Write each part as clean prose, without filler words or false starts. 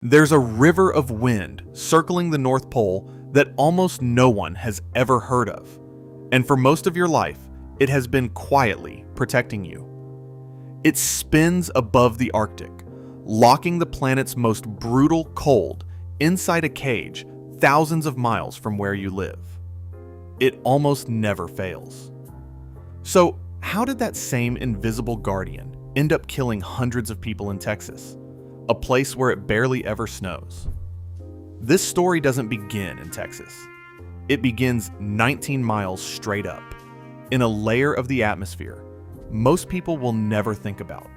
There's a river of wind circling the North Pole that almost no one has ever heard of, and for most of your life, it has been quietly protecting you. It spins above the Arctic, locking the planet's most brutal cold inside a cage thousands of miles from where you live. It almost never fails. So, how did that same invisible guardian end up killing hundreds of people in Texas, a place where it barely ever snows? This story doesn't begin in Texas. It begins 19 miles straight up, in a layer of the atmosphere most people will never think about,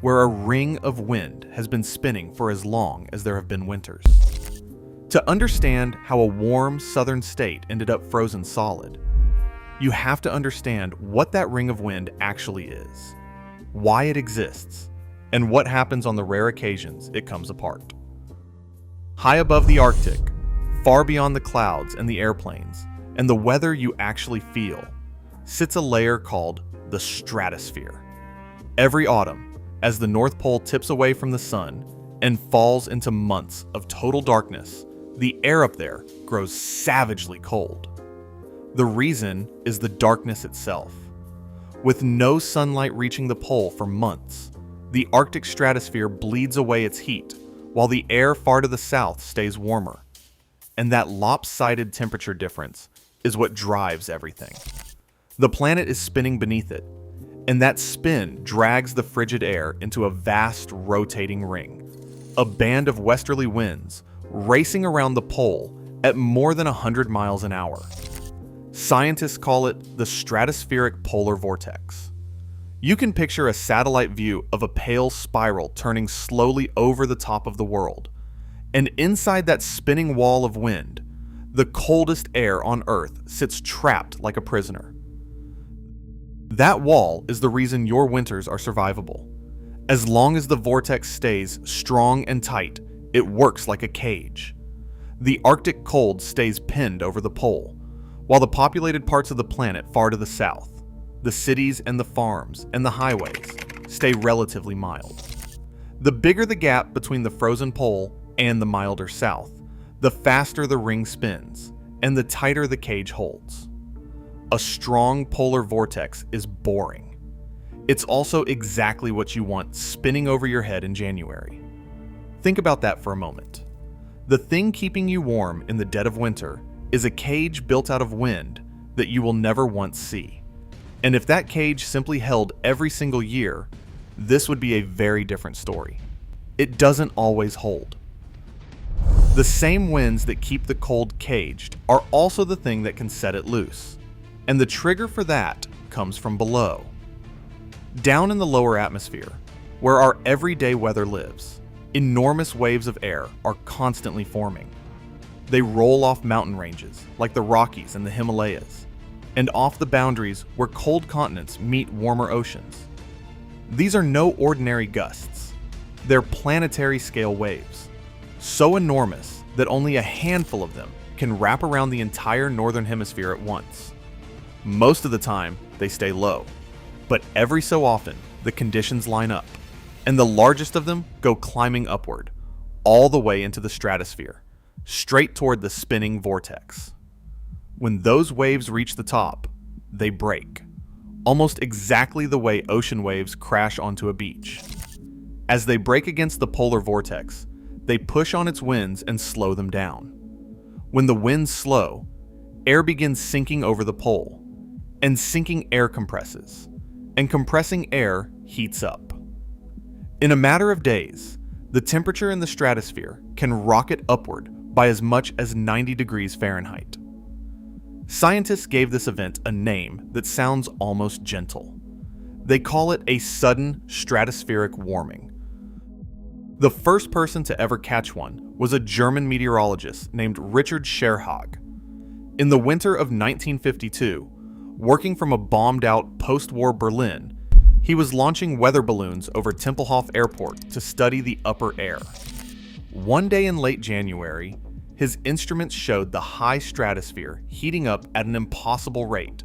where a ring of wind has been spinning for as long as there have been winters. To understand how a warm southern state ended up frozen solid, you have to understand what that ring of wind actually is, why it exists, and what happens on the rare occasions it comes apart. High above the Arctic, far beyond the clouds and the airplanes, and the weather you actually feel, sits a layer called the stratosphere. Every autumn, as the North Pole tips away from the sun and falls into months of total darkness, the air up there grows savagely cold. The reason is the darkness itself. With no sunlight reaching the pole for months, the Arctic stratosphere bleeds away its heat, while the air far to the south stays warmer. And that lopsided temperature difference is what drives everything. The planet is spinning beneath it, and that spin drags the frigid air into a vast rotating ring, a band of westerly winds racing around the pole at more than 100 miles an hour. Scientists call it the stratospheric polar vortex. You can picture a satellite view of a pale spiral turning slowly over the top of the world, and inside that spinning wall of wind, the coldest air on Earth sits trapped like a prisoner. That wall is the reason your winters are survivable. As long as the vortex stays strong and tight, it works like a cage. The Arctic cold stays pinned over the pole, while the populated parts of the planet far to the south, the cities and the farms and the highways, stay relatively mild. The bigger the gap between the frozen pole and the milder south, the faster the ring spins, and the tighter the cage holds. A strong polar vortex is boring. It's also exactly what you want spinning over your head in January. Think about that for a moment. The thing keeping you warm in the dead of winter is a cage built out of wind that you will never once see. And if that cage simply held every single year, this would be a very different story. It doesn't always hold. The same winds that keep the cold caged are also the thing that can set it loose. And the trigger for that comes from below. Down in the lower atmosphere, where our everyday weather lives, enormous waves of air are constantly forming. They roll off mountain ranges like the Rockies and the Himalayas, and off the boundaries where cold continents meet warmer oceans. These are no ordinary gusts. They're planetary scale waves, so enormous that only a handful of them can wrap around the entire northern hemisphere at once. Most of the time, they stay low, but every so often, the conditions line up, and the largest of them go climbing upward, all the way into the stratosphere, straight toward the spinning vortex. When those waves reach the top, they break, almost exactly the way ocean waves crash onto a beach. As they break against the polar vortex, they push on its winds and slow them down. When the winds slow, air begins sinking over the pole, and sinking air compresses, and compressing air heats up. In a matter of days, the temperature in the stratosphere can rocket upward by as much as 90 degrees Fahrenheit. Scientists gave this event a name that sounds almost gentle. They call it a sudden stratospheric warming. The first person to ever catch one was a German meteorologist named Richard Scherhag. In the winter of 1952, working from a bombed-out post-war Berlin, he was launching weather balloons over Tempelhof Airport to study the upper air. One day in late January, his instruments showed the high stratosphere heating up at an impossible rate,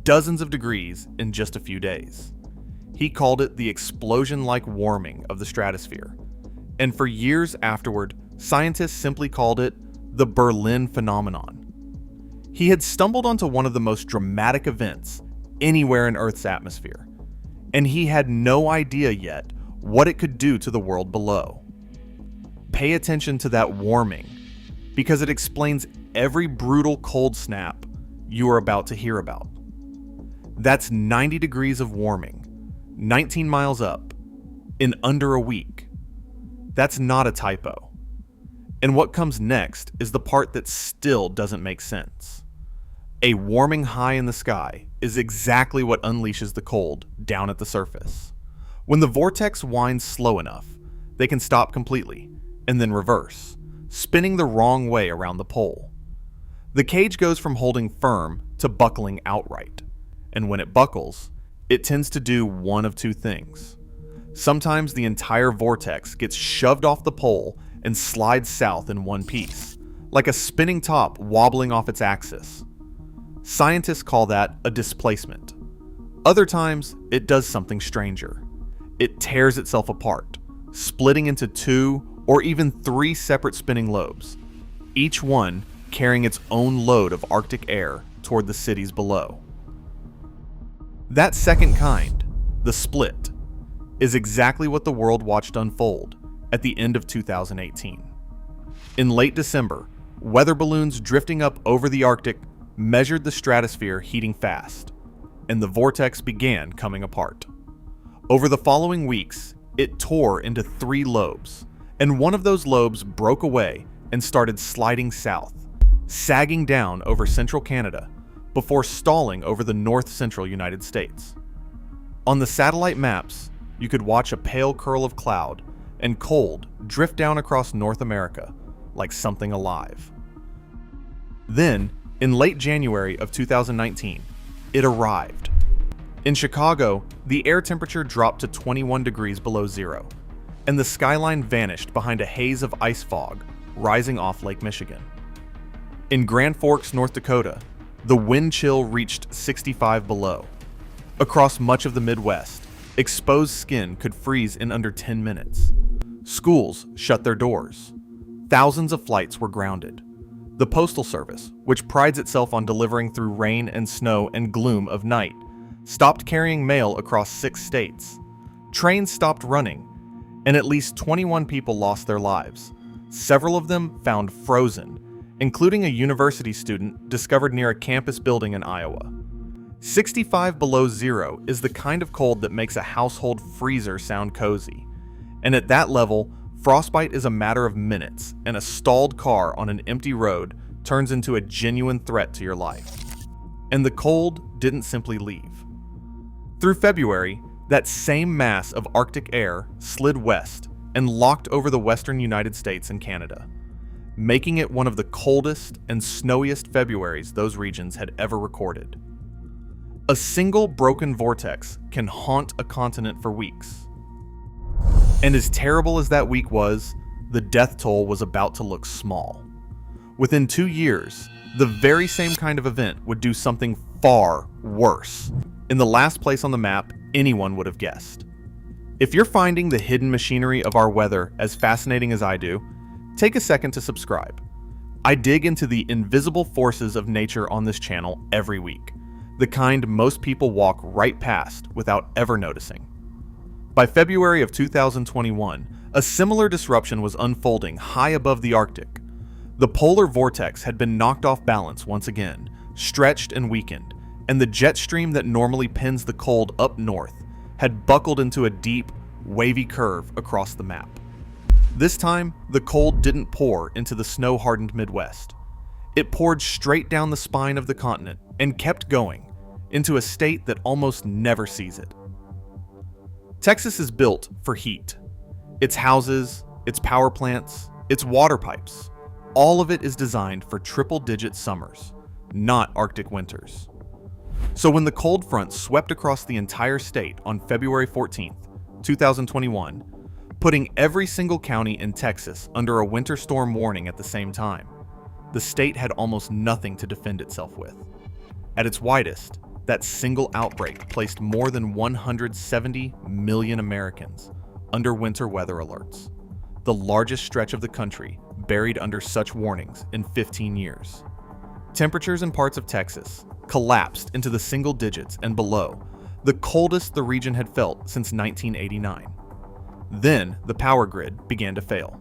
dozens of degrees in just a few days. He called it the explosion-like warming of the stratosphere, And for years afterward, scientists simply called it the Berlin phenomenon. He had stumbled onto one of the most dramatic events anywhere in Earth's atmosphere, and he had no idea yet what it could do to the world below. Pay attention to that warming, because it explains every brutal cold snap you are about to hear about. That's 90 degrees of warming, 19 miles up, in under a week. That's not a typo. And what comes next is the part that still doesn't make sense. A warming high in the sky is exactly what unleashes the cold down at the surface. When the vortex winds slow enough, they can stop completely, and then reverse, spinning the wrong way around the pole. The cage goes from holding firm to buckling outright, and when it buckles, it tends to do one of two things. Sometimes the entire vortex gets shoved off the pole and slides south in one piece, like a spinning top wobbling off its axis. Scientists call that a displacement. Other times, it does something stranger. It tears itself apart, splitting into 2 or even 3 separate spinning lobes, each one carrying its own load of Arctic air toward the cities below. That second kind, the split, is exactly what the world watched unfold at the end of 2018. In late December, weather balloons drifting up over the Arctic measured the stratosphere heating fast, and the vortex began coming apart. Over the following weeks, it tore into 3 lobes, and one of those lobes broke away and started sliding south, sagging down over central Canada before stalling over the north-central United States. On the satellite maps, you could watch a pale curl of cloud and cold drift down across North America like something alive. Then, in late January of 2019, it arrived. In Chicago, the air temperature dropped to 21 degrees below zero, and the skyline vanished behind a haze of ice fog rising off Lake Michigan. In Grand Forks, North Dakota, the wind chill reached 65 below. Across much of the Midwest, exposed skin could freeze in under 10 minutes. Schools shut their doors. Thousands of flights were grounded. The Postal Service, which prides itself on delivering through rain and snow and gloom of night, stopped carrying mail across 6 states. Trains stopped running, and at least 21 people lost their lives, several of them found frozen, including a university student discovered near a campus building in Iowa. 65 below zero is the kind of cold that makes a household freezer sound cozy, and at that level, frostbite is a matter of minutes, and a stalled car on an empty road turns into a genuine threat to your life. And the cold didn't simply leave. Through February, that same mass of Arctic air slid west and locked over the western United States and Canada, making it one of the coldest and snowiest Februaries those regions had ever recorded. A single broken vortex can haunt a continent for weeks. And as terrible as that week was, the death toll was about to look small. Within 2 years, the very same kind of event would do something far worse, in the last place on the map anyone would have guessed. If you're finding the hidden machinery of our weather as fascinating as I do, take a second to subscribe. I dig into the invisible forces of nature on this channel every week, the kind most people walk right past without ever noticing. By February of 2021, a similar disruption was unfolding high above the Arctic. The polar vortex had been knocked off balance once again, stretched and weakened, and the jet stream that normally pins the cold up north had buckled into a deep, wavy curve across the map. This time, the cold didn't pour into the snow-hardened Midwest. It poured straight down the spine of the continent and kept going, into a state that almost never sees it. Texas is built for heat. Its houses, its power plants, its water pipes, all of it is designed for triple-digit summers, not Arctic winters. So when the cold front swept across the entire state on February 14th, 2021, putting every single county in Texas under a winter storm warning at the same time, the state had almost nothing to defend itself with. At its widest, that single outbreak placed more than 170 million Americans under winter weather alerts, the largest stretch of the country buried under such warnings in 15 years. Temperatures in parts of Texas collapsed into the single digits and below, the coldest the region had felt since 1989. Then the power grid began to fail.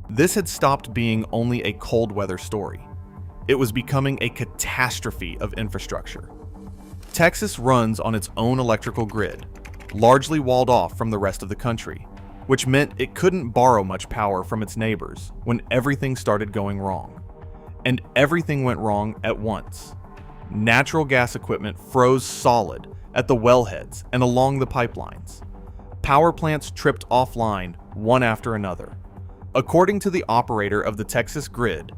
This had stopped being only a cold weather story. It was becoming a catastrophe of infrastructure. Texas runs on its own electrical grid, largely walled off from the rest of the country, which meant it couldn't borrow much power from its neighbors when everything started going wrong. And everything went wrong at once. Natural gas equipment froze solid at the wellheads and along the pipelines. Power plants tripped offline one after another. According to the operator of the Texas grid,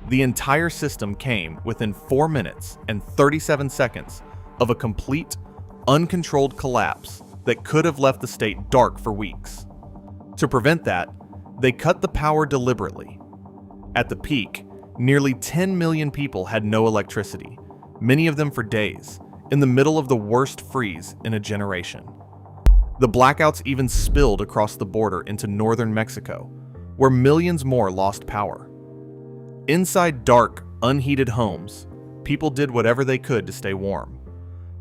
the entire system came within 4 minutes and 37 seconds of a complete, uncontrolled collapse that could have left the state dark for weeks. To prevent that, they cut the power deliberately. At the peak, nearly 10 million people had no electricity, many of them for days, in the middle of the worst freeze in a generation. The blackouts even spilled across the border into northern Mexico, where millions more lost power. Inside dark, unheated homes, people did whatever they could to stay warm.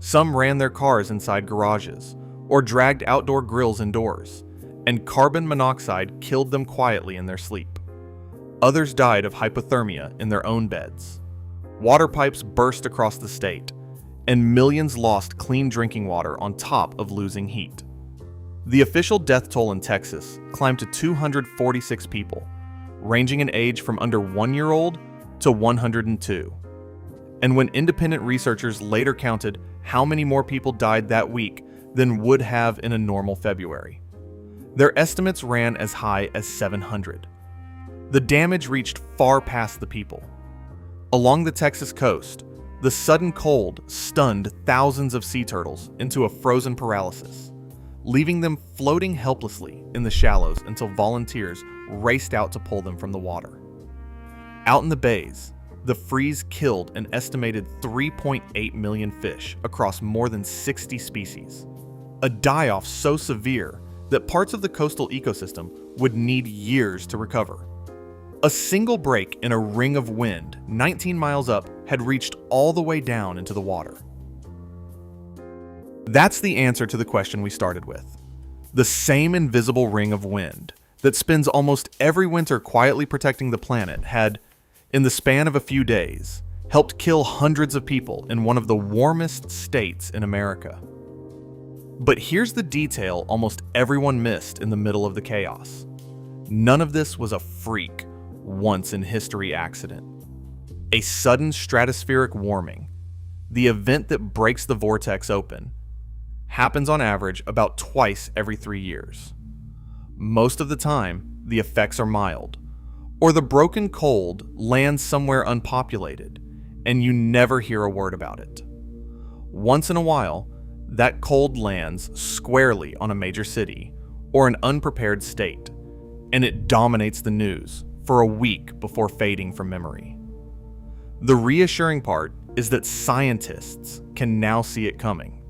Some ran their cars inside garages, or dragged outdoor grills indoors, and carbon monoxide killed them quietly in their sleep. Others died of hypothermia in their own beds. Water pipes burst across the state, and millions lost clean drinking water on top of losing heat. The official death toll in Texas climbed to 246 people, ranging in age from under 1-year-old to 102. And when independent researchers later counted how many more people died that week than would have in a normal February, their estimates ran as high as 700. The damage reached far past the people. Along the Texas coast, the sudden cold stunned thousands of sea turtles into a frozen paralysis, leaving them floating helplessly in the shallows until volunteers raced out to pull them from the water. Out in the bays, the freeze killed an estimated 3.8 million fish across more than 60 species, a die-off so severe that parts of the coastal ecosystem would need years to recover. A single break in a ring of wind 19 miles up had reached all the way down into the water. That's the answer to the question we started with. The same invisible ring of wind that spends almost every winter quietly protecting the planet had, in the span of a few days, helped kill hundreds of people in one of the warmest states in America. But here's the detail almost everyone missed in the middle of the chaos. None of this was a freak, once-in-history accident. A sudden stratospheric warming, the event that breaks the vortex open, happens on average about twice every 3 years. Most of the time, the effects are mild, or the broken cold lands somewhere unpopulated, and you never hear a word about it. Once in a while, that cold lands squarely on a major city or an unprepared state, and it dominates the news for a week before fading from memory. The reassuring part is that scientists can now see it coming.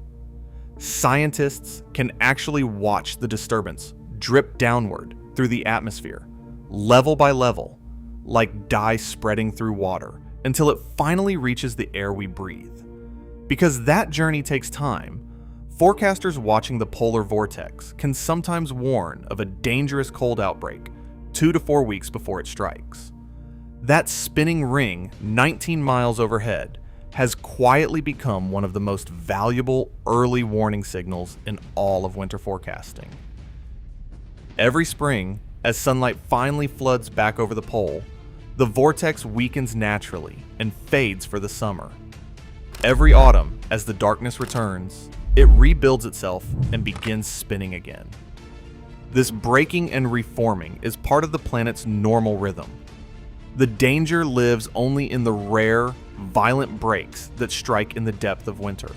Scientists can actually watch the disturbance drip downward through the atmosphere, level by level, like dye spreading through water, until it finally reaches the air we breathe. Because that journey takes time, forecasters watching the polar vortex can sometimes warn of a dangerous cold outbreak 2 to 4 weeks before it strikes. That spinning ring 19 miles overhead has quietly become one of the most valuable early warning signals in all of winter forecasting. Every spring, as sunlight finally floods back over the pole, the vortex weakens naturally and fades for the summer. Every autumn, as the darkness returns, it rebuilds itself and begins spinning again. This breaking and reforming is part of the planet's normal rhythm. The danger lives only in the rare, violent breaks that strike in the depth of winter.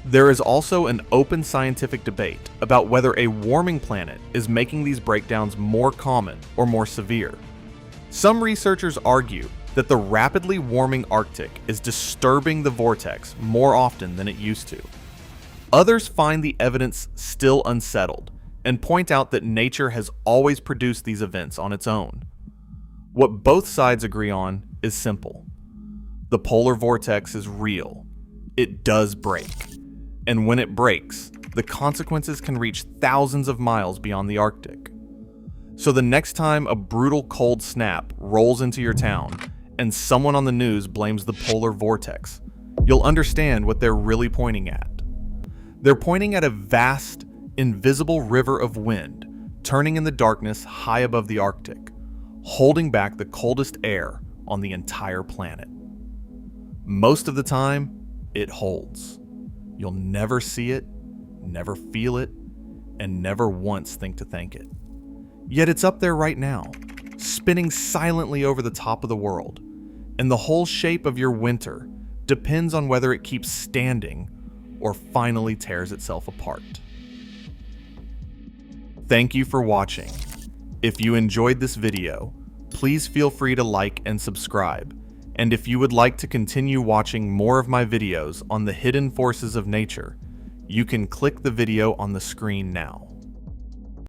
There is also an open scientific debate about whether a warming planet is making these breakdowns more common or more severe. Some researchers argue that the rapidly warming Arctic is disturbing the vortex more often than it used to. Others find the evidence still unsettled and point out that nature has always produced these events on its own. What both sides agree on is simple. The polar vortex is real. It does break. And when it breaks, the consequences can reach thousands of miles beyond the Arctic. So the next time a brutal cold snap rolls into your town and someone on the news blames the polar vortex, you'll understand what they're really pointing at. They're pointing at a vast, invisible river of wind turning in the darkness high above the Arctic, holding back the coldest air on the entire planet. Most of the time, it holds. You'll never see it, never feel it, and never once think to thank it. Yet it's up there right now, spinning silently over the top of the world, and the whole shape of your winter depends on whether it keeps standing or finally tears itself apart. Thank you for watching. If you enjoyed this video, please feel free to like and subscribe. And if you would like to continue watching more of my videos on the hidden forces of nature, you can click the video on the screen now.